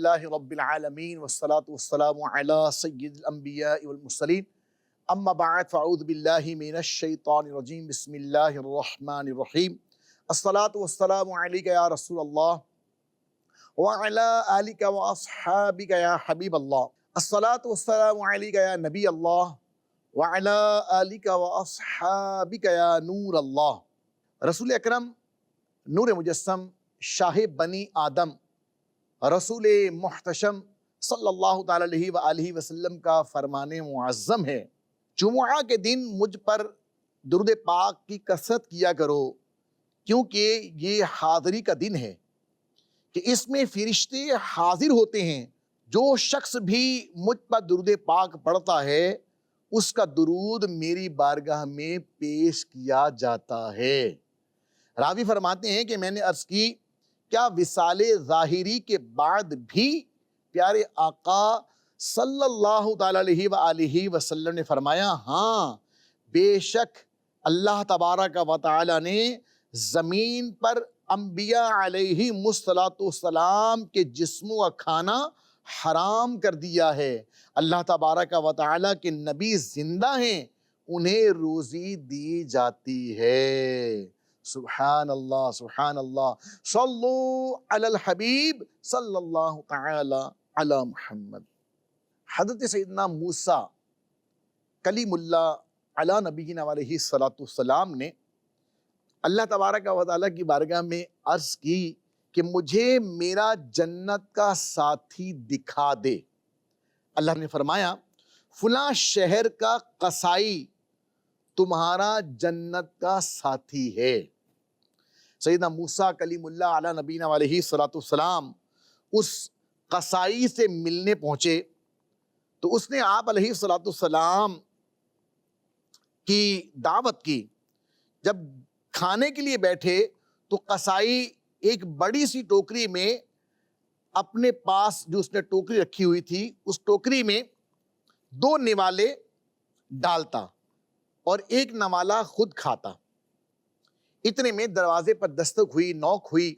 للہ رب العالمین والصلاة والسلام علی سید الانبیاء والمرسلین اما بعد فاعوذ باللہ من الشیطان الرجیم بسم اللہ الرحمن الرحیم الصلاة والسلام علیکہ یا رسول اللہ وعلی آلک واصحابک یا حبیب اللہ الصلاة والسلام علیکہ یا نبی اللہ وعلی آلک واصحابک یا نور اللہ۔ رسول اکرم نور مجسم شاہ بنی آدم رسول محتشم صلی اللہ تعالیٰ علیہ وآلہ وسلم کا فرمان معظم ہے، جمعہ کے دن مجھ پر درود پاک کی کثرت کیا کرو، کیونکہ یہ حاضری کا دن ہے کہ اس میں فرشتے حاضر ہوتے ہیں۔ جو شخص بھی مجھ پر درود پاک پڑھتا ہے اس کا درود میری بارگاہ میں پیش کیا جاتا ہے۔ راوی فرماتے ہیں کہ میں نے عرض کی، کیا وصال ظاہری کے بعد بھی پیارے آقا صلی اللہ تعالیٰ علیہ وآلہ وسلم نے فرمایا، ہاں بے شک اللہ تبارک و تعالیٰ نے زمین پر انبیاء علیہ السلام کے جسموں کا کھانا حرام کر دیا ہے۔ اللہ تبارک و تعالیٰ کے نبی زندہ ہیں، انہیں روزی دی جاتی ہے۔ سبحان اللہ سبحان اللہ، صلو علی الحبیب صلی اللہ تعالی علی محمد۔ حضرت سیدنا موسیٰ کلیم اللہ علی نبینا علیہ السلام نے اللہ تبارک و تعالیٰ کی بارگاہ میں عرض کی کہ مجھے میرا جنت کا ساتھی دکھا دے۔ اللہ نے فرمایا، فلاں شہر کا قصائی تمہارا جنت کا ساتھی ہے۔ سیدنا موسیٰ کلیم اللہ علی نبینا علیہ السلام اس قصائی سے ملنے پہنچے تو اس نے آپ علیہ السلام کی دعوت کی۔ جب کھانے کے لیے بیٹھے تو قصائی ایک بڑی سی ٹوکری میں اپنے پاس جو اس نے ٹوکری رکھی ہوئی تھی اس ٹوکری میں 2 نوالے ڈالتا اور ایک نوالا خود کھاتا۔ اتنے میں دروازے پر دستک ہوئی، نوک ہوئی،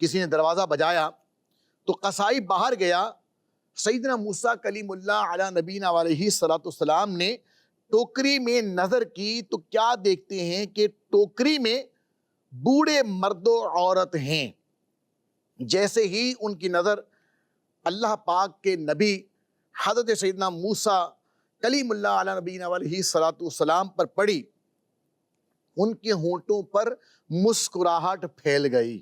کسی نے دروازہ بجایا تو قصائی باہر گیا۔ سیدنا موسیٰ کلیم اللہ علی نبینا علیہ السلام نے ٹوکری میں نظر کی تو کیا دیکھتے ہیں کہ ٹوکری میں بوڑھے مرد و عورت ہیں۔ جیسے ہی ان کی نظر اللہ پاک کے نبی حضرت سیدنا موسیٰ کلیم اللہ علی نبینا علیہ السلام پر پڑی، ان کے ہونٹوں پر مسکراہٹ پھیل گئی۔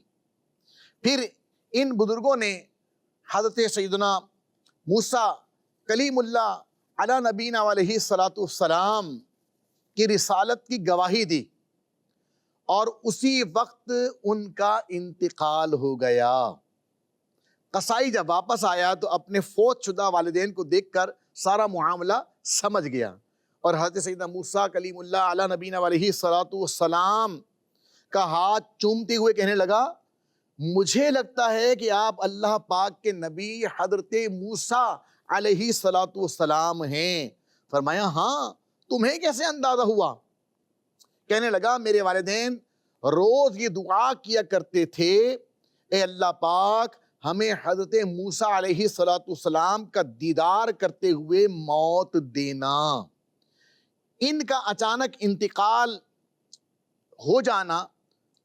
پھر ان بزرگوں نے حضرت سیدنا موسیٰ کلیم اللہ علی نبینا علیہ السلام کی رسالت کی گواہی دی اور اسی وقت ان کا انتقال ہو گیا۔ قصائی جب واپس آیا تو اپنے فوت شدہ والدین کو دیکھ کر سارا معاملہ سمجھ گیا اور حضرت سیدنا موسیٰ کلیم اللہ علی نبینا علیہ السلام کا ہاتھ چومتے ہوئے کہنے لگا، مجھے لگتا ہے کہ آپ اللہ پاک کے نبی حضرت موسیٰ علیہ السلام ہیں۔ فرمایا، ہاں تمہیں کیسے اندازہ ہوا؟ کہنے لگا، میرے والدین روز یہ دعا کیا کرتے تھے، اے اللہ پاک ہمیں حضرت موسیٰ علیہ السلام کا دیدار کرتے ہوئے موت دینا۔ ان کا اچانک انتقال ہو جانا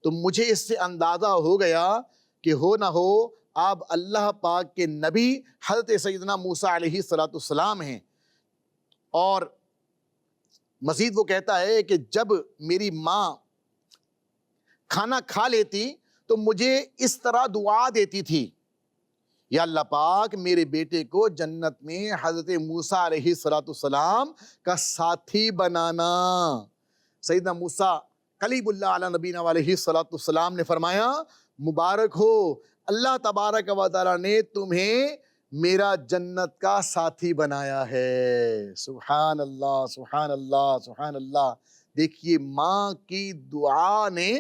تو مجھے اس سے اندازہ ہو گیا کہ ہو نہ ہو آپ اللہ پاک کے نبی حضرت سیدنا موسیٰ علیہ السلام ہیں۔ اور مزید وہ کہتا ہے کہ جب میری ماں کھانا کھا لیتی تو مجھے اس طرح دعا دیتی تھی، یا اللہ پاک میرے بیٹے کو جنت میں حضرت موسیٰ علیہ السلام کا ساتھی بنانا۔ سیدنا موسیٰ کلیم اللہ علی نبینا علیہ السلام نے فرمایا، مبارک ہو، اللہ تبارک و تعالیٰ نے تمہیں میرا جنت کا ساتھی بنایا ہے۔ سبحان اللہ سبحان اللہ سبحان اللہ۔ دیکھیے ماں کی دعا نے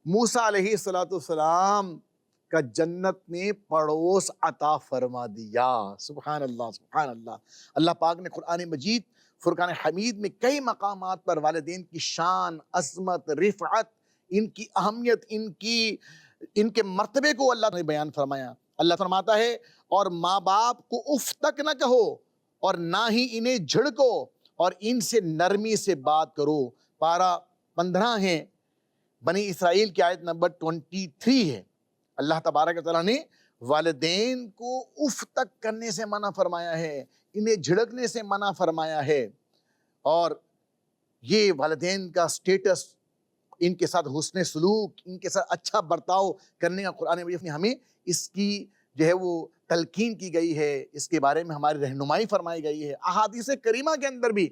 موسیٰ علیہ السلام کا جنت میں پڑوس عطا فرما دیا۔ سبحان اللہ سبحان اللہ۔ اللہ پاک نے قرآن مجید فرقان حمید میں کئی مقامات پر والدین کی شان، عظمت، رفعت، ان کی اہمیت، ان کے مرتبے کو اللہ نے بیان فرمایا۔ اللہ فرماتا ہے اور ماں باپ کو اف تک نہ کہو اور نہ ہی انہیں جھڑکو اور ان سے نرمی سے بات کرو۔ پارہ 15 ہے، بنی اسرائیل کی آیت نمبر 23 ہے۔ اللہ تبارک و تعالیٰ نے والدین کو اف تک کرنے سے منع فرمایا ہے، انہیں جھڑکنے سے منع فرمایا ہے، اور یہ والدین کا سٹیٹس، ان کے ساتھ حسن سلوک، ان کے ساتھ اچھا برتاؤ کرنے کا قرآن مجید میں ہمیں اس کی جو ہے وہ تلقین کی گئی ہے، اس کے بارے میں ہماری رہنمائی فرمائی گئی ہے۔ احادیث کریمہ کے اندر بھی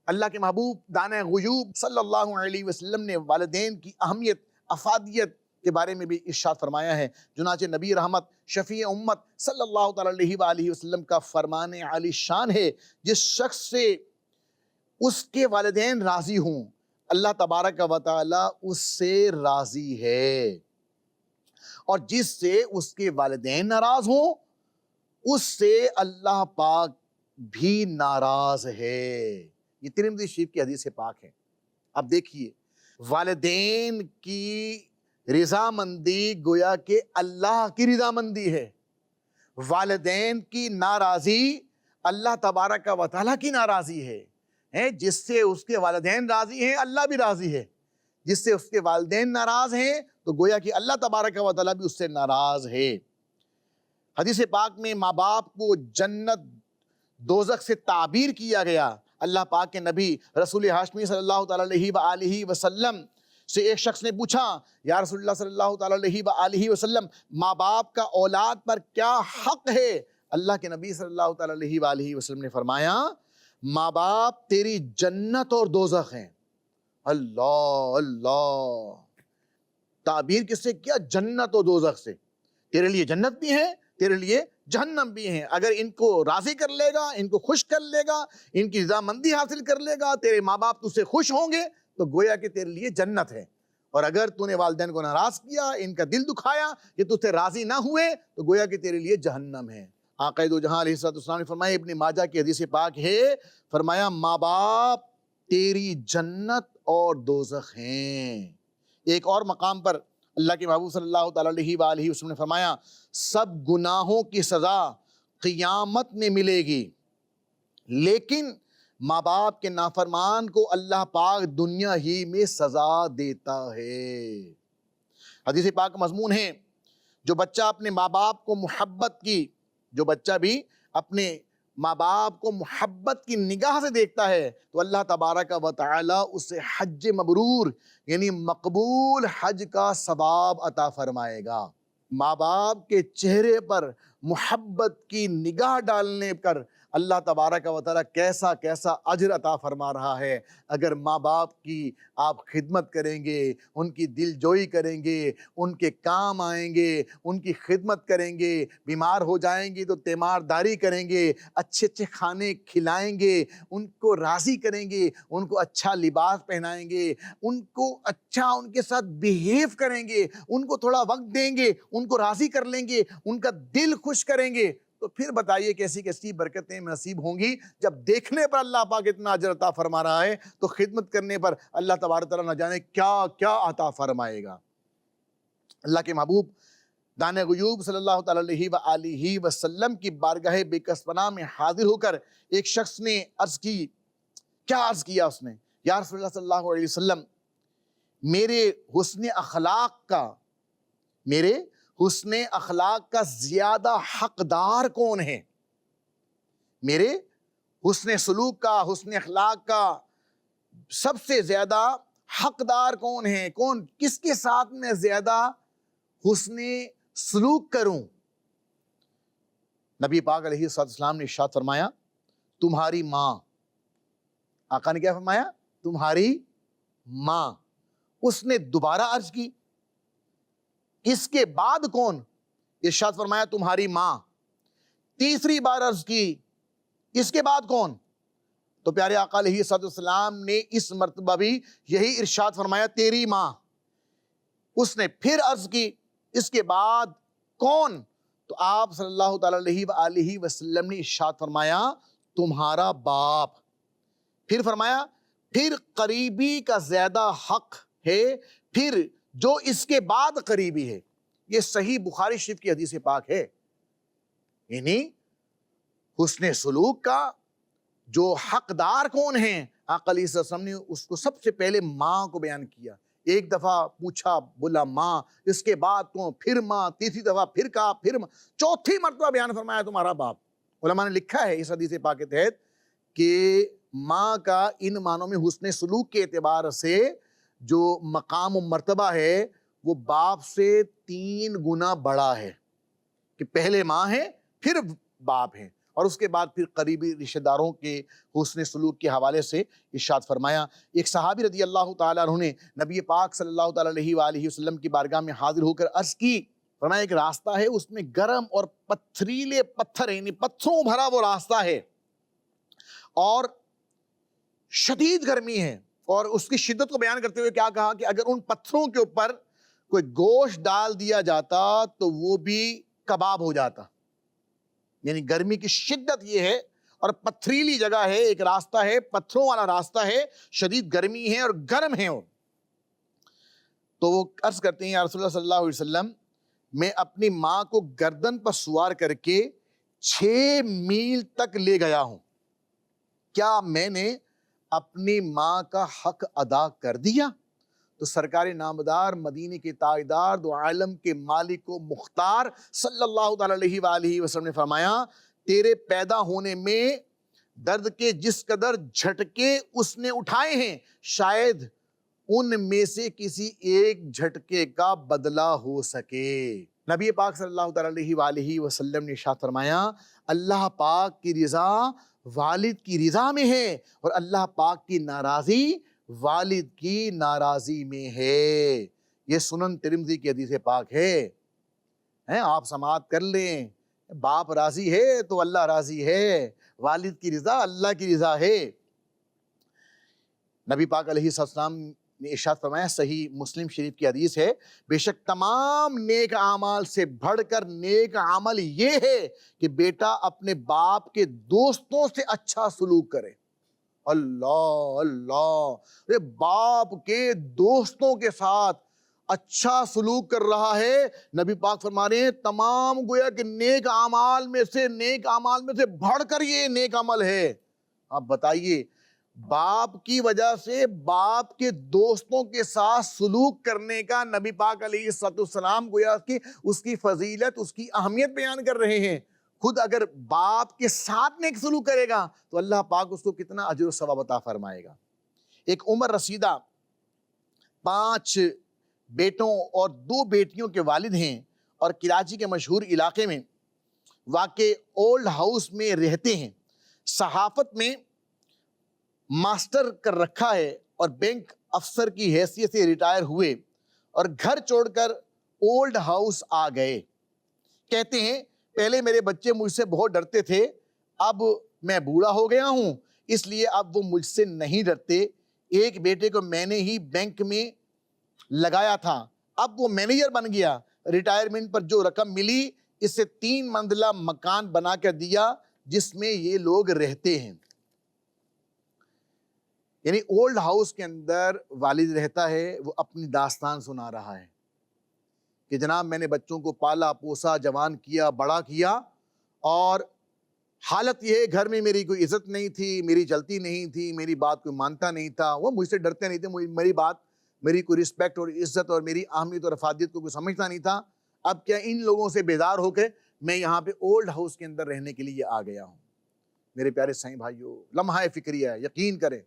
اللہ کے محبوب دانۂ غیوب صلی اللہ علیہ وسلم نے والدین کی اہمیت، افادیت کے بارے میں بھی ارشاد فرمایا ہے۔ چنانچہ نبی رحمت شفیع امت صلی اللہ تعالیٰ علیہ وآلہ وسلم کا فرمان عالی شان ہے، جس شخص سے اس کے والدین راضی ہوں اللہ تبارک و تعالیٰ اس سے راضی ہے، اور جس سے اس کے والدین ناراض ہوں اس سے اللہ پاک بھی ناراض ہے۔ یہ ترمذی شریف کی حدیث پاک ہے۔ اب دیکھیے، والدین کی رضامندی گویا کہ اللہ کی رضامندی ہے، والدین کی ناراضی اللہ تبارک و تعالیٰ کی ناراضی ہے۔ جس سے اس کے والدین راضی ہیں اللہ بھی راضی ہے، جس سے اس کے والدین ناراض ہیں تو گویا کہ اللہ تبارک و تعالیٰ بھی اس سے ناراض ہے۔ حدیث پاک میں ماں باپ کو جنت دوزخ سے تعبیر کیا گیا۔ اللہ پاک کے نبی رسول ہاشمی صلی اللہ تعالیٰ علیہ وآلہ وسلم سے ایک شخص نے پوچھا، یا رسول اللہ صلی اللہ تعالیٰ علیہ وآلہ وسلم، ماں باپ کا اولاد پر کیا حق ہے؟ اللہ کے نبی صلی اللہ تعالیٰ علیہ وآلہ وسلم نے فرمایا، ماں باپ تیری جنت اور دوزخ ہیں۔ اللہ اللہ، تعبیر کس سے کیا؟ جنت اور دوزخ سے۔ تیرے لیے جنت بھی ہے، تیرے لیے جہنم بھی ہیں۔ اگر ان کو راضی کر لے گا، ان کو خوش کر لے گا، ان کی رضامندی حاصل کر لے گا، تیرے ماں باپ تجھ سے خوش ہوں گے تو گویا کہ تیرے لیے جنت ہے، اور اگر تو نے والدین کو ناراض کیا، ان کا دل دکھایا کہ تجھ سے راضی نہ ہوئے تو گویا کہ تیرے لیے جہنم ہے۔ آقا دو جہاں علیہ السلام نے فرمایا، ابن ماجہ کی حدیث پاک ہے، فرمایا ماں باپ تیری جنت اور دوزخ ہیں۔ ایک اور مقام پر اللہ کے محبوب صلی اللہ تعالیٰ علیہ وآلہ وسلم نے فرمایا، سب گناہوں کی سزا قیامت میں ملے گی، لیکن ماں باپ کے نافرمان کو اللہ پاک دنیا ہی میں سزا دیتا ہے۔ حدیث پاک مضمون ہے، جو بچہ اپنے ماں باپ کو محبت کی، جو بچہ بھی اپنے ماں باپ کو محبت کی نگاہ سے دیکھتا ہے تو اللہ تبارک و تعالی اسے حج مبرور یعنی مقبول حج کا ثواب عطا فرمائے گا۔ ماں باپ کے چہرے پر محبت کی نگاہ ڈالنے پر اللہ تبارک و تعالیٰ کیسا کیسا اجر عطا فرما رہا ہے۔ اگر ماں باپ کی آپ خدمت کریں گے، ان کی دل جوئی کریں گے، ان کے کام آئیں گے، ان کی خدمت کریں گے، بیمار ہو جائیں گے تو تیمارداری کریں گے، اچھے اچھے کھانے کھلائیں گے، ان کو راضی کریں گے، ان کو اچھا لباس پہنائیں گے، ان کو اچھا ان کے ساتھ بیہیو کریں گے، ان کو تھوڑا وقت دیں گے، ان کو راضی کر لیں گے، ان کا دل خوش کریں گے، تو پھر بتائیے کیسی کیسی برکتیں نصیب ہوں گی۔ جب دیکھنے پر اللہ پاک اتنا اجر عطا فرما رہا ہے تو خدمت کرنے پر اللہ تبارک تعالیٰ نہ جانے کیا کیا عطا فرمائے گا۔ اللہ کے محبوب دانِ غیوب صلی اللہ تعالیٰ علیہ وآلہ وسلم کی بارگاہ بے کس پناہ میں حاضر ہو کر ایک شخص نے عرض کی، کیا عرض کیا اس نے؟ یا رسول اللہ صلی اللہ علیہ وسلم، میرے حسن اخلاق کا زیادہ حقدار کون ہے؟ میرے حسن سلوک کا، حسن اخلاق کا سب سے زیادہ حقدار کون ہے؟ کون کس کے ساتھ میں زیادہ حسن سلوک کروں؟ نبی پاک علیہ السلام نے ارشاد فرمایا، تمہاری ماں۔ آقا نے کیا فرمایا؟ تمہاری ماں۔ اس نے دوبارہ عرض کی، اس کے بعد کون؟ ارشاد فرمایا تمہاری ماں۔ تیسری بار عرض کی، اس کے بعد کون؟ تو پیارے آقا علیہ السلام نے اس مرتبہ بھی یہی ارشاد فرمایا، تیری ماں۔ اس نے پھر عرض کی، اس کے بعد کون؟ تو آپ صلی اللہ تعالیٰ علیہ وآلہ وسلم نے ارشاد فرمایا، تمہارا باپ۔ پھر فرمایا، پھر قریبی کا زیادہ حق ہے، پھر جو اس کے بعد قریبی ہے۔ یہ صحیح بخاری شریف کی حدیث پاک ہے. یعنی حسن سلوک کا جو حقدار کون ہیں، آقا علیہ السلام نے اس کو سب سے پہلے ماں کو بیان کیا. ایک دفعہ پوچھا، بولا ماں، اس کے بعد تو پھر ماں، تیسری دفعہ پھر کہا پھر ماں، چوتھی مرتبہ بیان فرمایا تمہارا باپ. علماء نے لکھا ہے اس حدیث پاک کے تحت کہ ماں کا ان معنوں میں حسن سلوک کے اعتبار سے جو مقام و مرتبہ ہے وہ باپ سے 3 گنا بڑا ہے، کہ پہلے ماں ہے پھر باپ ہے. اور اس کے بعد پھر قریبی رشتہ داروں کے حسن سلوک کے حوالے سے ارشاد فرمایا. ایک صحابی رضی اللہ تعالیٰ عنہ نے نبی پاک صلی اللہ تعالیٰ علیہ وآلہ وسلم کی بارگاہ میں حاضر ہو کر عرض کی، فرمایا ایک راستہ ہے اس میں گرم اور پتھریلے پتھر ہیں، یعنی پتھروں بھرا وہ راستہ ہے اور شدید گرمی ہے. اور اس کی شدت کو بیان کرتے ہوئے کیا کہا کہ اگر ان پتھروں کے اوپر کوئی گوشت ڈال دیا جاتا تو وہ بھی کباب ہو جاتا. یعنی گرمی کی شدت یہ ہے، اور پتھریلی جگہ ہے، ایک راستہ ہے، پتھروں والا راستہ ہے، شدید گرمی ہے اور گرم ہے. تو وہ عرض کرتے ہیں یا رسول اللہ صلی اللہ علیہ وسلم، میں اپنی ماں کو گردن پر سوار کر کے 6 میل تک لے گیا ہوں، کیا میں نے اپنی ماں کا حق ادا کر دیا؟ تو سرکار نامدار، مدینے کے تاجدار، دو عالم کے مالک و مختار صلی اللہ تعالیٰ علیہ وآلہ وسلم نے فرمایا، تیرے پیدا ہونے میں درد کے جس قدر جھٹکے اس نے اٹھائے ہیں، شاید ان میں سے کسی ایک جھٹکے کا بدلہ ہو سکے. نبی پاک صلی اللہ تعالیٰ علیہ وآلہ وسلم نے ارشاد فرمایا، اللہ پاک کی رضا والد کی رضا میں ہے اور اللہ پاک کی ناراضی والد کی ناراضی میں ہے. یہ سنن ترمذی کی حدیث پاک ہے. آپ سماعت کر لیں، باپ راضی ہے تو اللہ راضی ہے، والد کی رضا اللہ کی رضا ہے. نبی پاک علیہ السلام نے ارشاد فرمایا، صحیح مسلم شریف کی حدیث ہے، بے شک تمام نیک اعمال سے بڑھ کر نیک عمل یہ ہے کہ بیٹا اپنے باپ کے دوستوں سے اچھا سلوک کرے. اللہ اللہ، باپ کے دوستوں کے ساتھ اچھا سلوک کر رہا ہے. نبی پاک فرما رہے ہیں تمام گویا کہ نیک اعمال میں سے بڑھ کر یہ نیک عمل ہے. آپ بتائیے، باپ کی وجہ سے باپ کے دوستوں کے ساتھ سلوک کرنے کا نبی پاک علیہ السلام گویا کہ اس کی فضیلت، اس کی اہمیت بیان کر رہے ہیں. خود اگر باپ کے ساتھ نیک سلوک کرے گا تو اللہ پاک اس کو کتنا اجر و ثواب عطا فرمائے گا. ایک عمر رسیدہ 5 بیٹوں اور 2 بیٹیوں کے والد ہیں اور کراچی کے مشہور علاقے میں واقع اولڈ ہاؤس میں رہتے ہیں. صحافت میں ماسٹر کر رکھا ہے اور بینک افسر کی حیثیت سے ریٹائر ہوئے اور گھر چھوڑ کر اولڈ ہاؤس آ گئے. کہتے ہیں پہلے میرے بچے مجھ سے بہت ڈرتے تھے، اب میں بوڑھا ہو گیا ہوں اس لیے اب وہ مجھ سے نہیں ڈرتے. ایک بیٹے کو میں نے ہی بینک میں لگایا تھا، اب وہ مینیجر بن گیا. ریٹائرمنٹ پر جو رقم ملی اس سے 3 منزلہ مکان بنا کر دیا جس میں یہ لوگ رہتے ہیں. یعنی اولڈ ہاؤس کے اندر والد رہتا ہے، وہ اپنی داستان سنا رہا ہے کہ جناب میں نے بچوں کو پالا پوسا، جوان کیا، بڑا کیا، اور حالت یہ ہے گھر میں میری کوئی عزت نہیں تھی، میری چلتی نہیں تھی، میری بات کوئی مانتا نہیں تھا، وہ مجھ سے ڈرتے نہیں تھے، میری بات، میری کوئی رسپیکٹ اور عزت اور میری اہمیت اور افادیت کو کوئی سمجھتا نہیں تھا. اب کیا ان لوگوں سے بیدار ہو کے میں یہاں پہ اولڈ ہاؤس کے اندر رہنے کے لیے آ گیا ہوں. میرے پیارے سائیں بھائیو، لمحہ فکریہ ہے، یقین کریں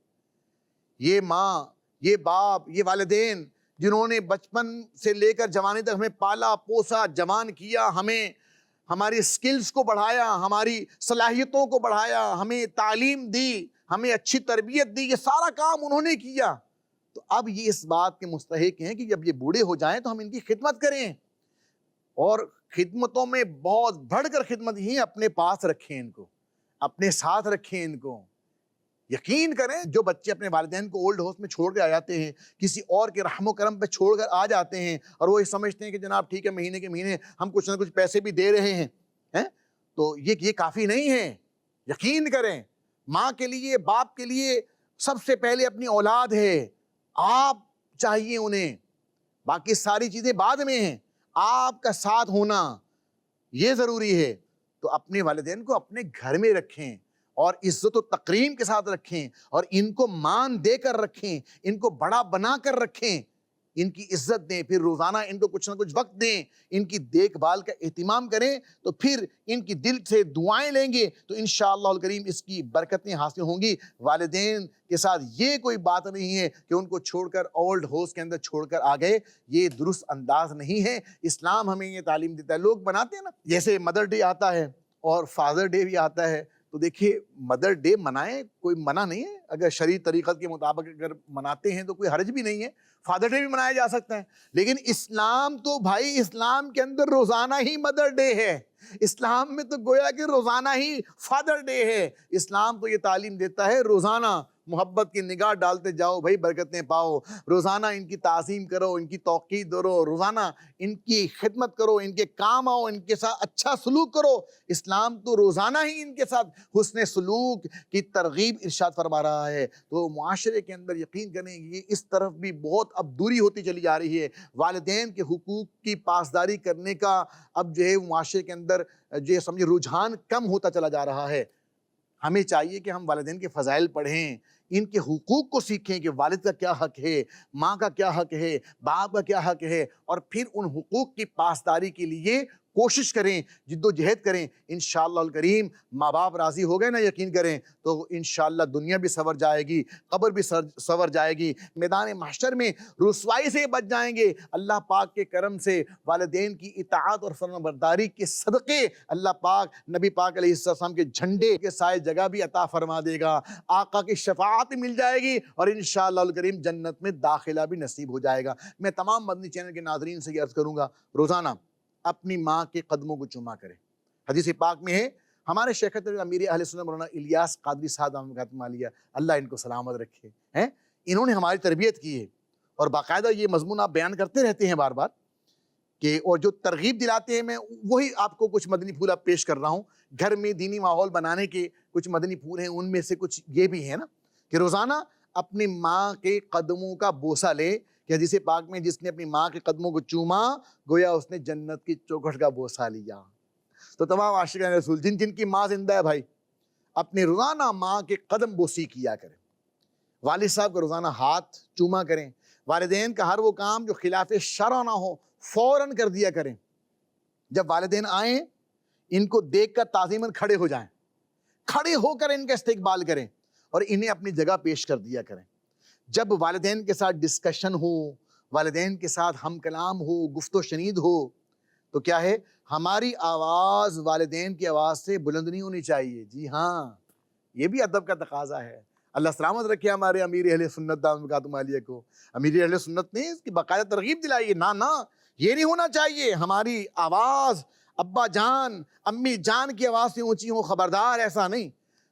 یہ ماں، یہ باپ، یہ والدین جنہوں نے بچپن سے لے کر جوانی تک ہمیں پالا پوسا، جوان کیا، ہمیں ہماری سکلز کو بڑھایا، ہماری صلاحیتوں کو بڑھایا، ہمیں تعلیم دی، ہمیں اچھی تربیت دی، یہ سارا کام انہوں نے کیا. تو اب یہ اس بات کے مستحق ہیں کہ جب یہ بوڑھے ہو جائیں تو ہم ان کی خدمت کریں، اور خدمتوں میں بہت بڑھ کر خدمت ہی اپنے پاس رکھیں، ان کو اپنے ساتھ رکھیں. ان کو یقین کریں جو بچے اپنے والدین کو اولڈ ہاؤس میں چھوڑ کے آ جاتے ہیں، کسی اور کے رحم و کرم پہ چھوڑ کر آ جاتے ہیں، اور وہ یہ سمجھتے ہیں کہ جناب ٹھیک ہے مہینے کے مہینے ہم کچھ نہ کچھ پیسے بھی دے رہے ہیں، تو یہ کافی نہیں ہے. یقین کریں ماں کے لیے، باپ کے لیے سب سے پہلے اپنی اولاد ہے. آپ چاہیے انہیں، باقی ساری چیزیں بعد میں ہیں. آپ کا ساتھ ہونا یہ ضروری ہے۔ تو اپنے والدین کو اپنے گھر میں رکھیں اور عزت و تکریم کے ساتھ رکھیں اور ان کو مان دے کر رکھیں، ان کو بڑا بنا کر رکھیں، ان کی عزت دیں، پھر روزانہ ان کو کچھ نہ کچھ وقت دیں، ان کی دیکھ بھال کا اہتمام کریں، تو پھر ان کی دل سے دعائیں لیں گے تو انشاءاللہ الکریم اس کی برکتیں حاصل ہوں گی۔ والدین کے ساتھ یہ کوئی بات نہیں ہے کہ ان کو چھوڑ کر اولڈ ہاؤس کے اندر چھوڑ کر آ گئے، یہ درست انداز نہیں ہے۔ اسلام ہمیں یہ تعلیم دیتا ہے۔ لوگ بناتے ہیں نا، جیسے مدر ڈے آتا ہے اور فادر ڈے بھی آتا ہے، تو دیکھیے مدر ڈے منائیں، کوئی منع نہیں ہے، اگر شرعی طریقت کے مطابق اگر مناتے ہیں تو کوئی حرج بھی نہیں ہے، فادر ڈے بھی منایا جا سکتا ہے۔ لیکن اسلام تو بھائی، اسلام کے اندر روزانہ ہی مدر ڈے ہے، اسلام میں تو گویا کہ روزانہ ہی فادر ڈے ہے۔ اسلام تو یہ تعلیم دیتا ہے روزانہ محبت کی نگاہ ڈالتے جاؤ بھائی، برکتیں پاؤ، روزانہ ان کی تعظیم کرو، ان کی توقیر کرو، روزانہ ان کی خدمت کرو، ان کے کام آؤ، ان کے ساتھ اچھا سلوک کرو۔ اسلام تو روزانہ ہی ان کے ساتھ حسن سلوک کی ترغیب ارشاد فرما رہا ہے۔ تو معاشرے کے اندر یقین کریں یہ اس طرف بھی بہت اب دوری ہوتی چلی جا رہی ہے۔ والدین کے حقوق کی پاسداری کرنے کا اب جو ہے معاشرے کے اندر جو سمجھے رجحان کم ہوتا چلا جا رہا ہے۔ ہمیں چاہیے کہ ہم والدین کے فضائل پڑھیں، ان کے حقوق کو سیکھیں کہ والد کا کیا حق ہے، ماں کا کیا حق ہے، باپ کا کیا حق ہے، اور پھر ان حقوق کی پاسداری کے لیے کوشش کریں، جد و جہد کریں۔ انشاءاللہ الکریم ماں باپ راضی ہو گئے نا، یقین کریں تو انشاءاللہ دنیا بھی سنور جائے گی، قبر بھی سنور جائے گی، میدان محشر میں رسوائی سے بچ جائیں گے۔ اللہ پاک کے کرم سے والدین کی اطاعت اور فرمانبرداری کے صدقے اللہ پاک نبی پاک علیہ السلام کے جھنڈے کے سائے جگہ بھی عطا فرما دے گا، آقا کی شفاعت مل جائے گی، اور انشاءاللہ الکریم جنت میں داخلہ بھی نصیب ہو جائے گا۔ میں تمام مدنی چینل کے ناظرین سے یہ عرض کروں گا، روزانہ اپنی ماں کے قدموں کو چوما کریں۔ حدیث پاک میں ہے، ہمارے شیخ امیر اہل سنت مولانا الیاس قادری صاحب علیہ اللہ ان کو سلامت رکھے ہیں، انہوں نے ہماری تربیت کی ہے، اور باقاعدہ یہ مضمون آپ بیان کرتے رہتے ہیں بار بار کہ، اور جو ترغیب دلاتے ہیں، میں وہی آپ کو کچھ مدنی پھول اب پیش کر رہا ہوں۔ گھر میں دینی ماحول بنانے کے کچھ مدنی پھول ہیں، ان میں سے کچھ یہ بھی ہے نا کہ روزانہ اپنی ماں کے قدموں کا بوسہ لے، کہ حدیث پاک میں جس نے اپنی ماں کے قدموں کو چوما گویا اس نے جنت کی چوکھٹ کا بوسہ لیا۔ تو تمام عاشقان رسول جن کی ماں زندہ ہے بھائی، اپنے روزانہ ماں کے قدم بوسی کیا کریں، والد صاحب کو روزانہ ہاتھ چوما کریں، والدین کا ہر وہ کام جو خلاف شرع نہ ہو فوراً کر دیا کریں۔ جب والدین آئیں ان کو دیکھ کر تعظیماً کھڑے ہو جائیں، کھڑے ہو کر ان کا استقبال کریں اور انہیں اپنی جگہ پیش کر دیا کریں۔ جب والدین کے ساتھ ڈسکشن ہو، والدین کے ساتھ ہم کلام ہو، گفت و شنید ہو، تو کیا ہے، ہماری آواز والدین کی آواز سے بلند نہیں ہونی چاہیے۔ جی ہاں، یہ بھی ادب کا تقاضا ہے۔ اللہ سلامت رکھے ہمارے امیر اہل سنت دامت برکاتہم عالیہ کو۔ امیر اہل سنت نے اس کی باقاعدہ ترغیب دلائی ہے، نہ یہ نہیں ہونا چاہیے ہماری آواز ابا جان امی جان کی آواز سے اونچی ہو، خبردار، ایسا نہیں۔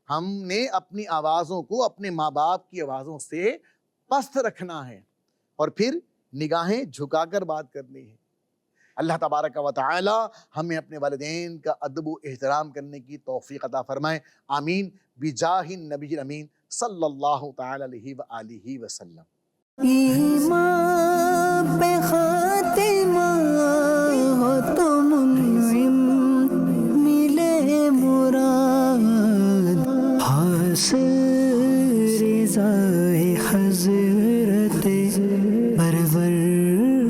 ہم نے اپنی آوازوں کو اپنے ماں باپ کی آوازوں سے پست رکھنا ہے، اور پھر نگاہیں جھکا کر بات کرنی ہے۔ اللہ تبارک و تعالی ہمیں اپنے والدین کا ادب و احترام کرنے کی توفیق عطا فرمائے، آمین، بجاہ النبی الامین صلی اللہ تعالی علیہ وآلہ وسلم۔ ایمان پہ خاتمہ ہو تو منعم، ملے مراد حاصل رضائے حضرت پروردگار۔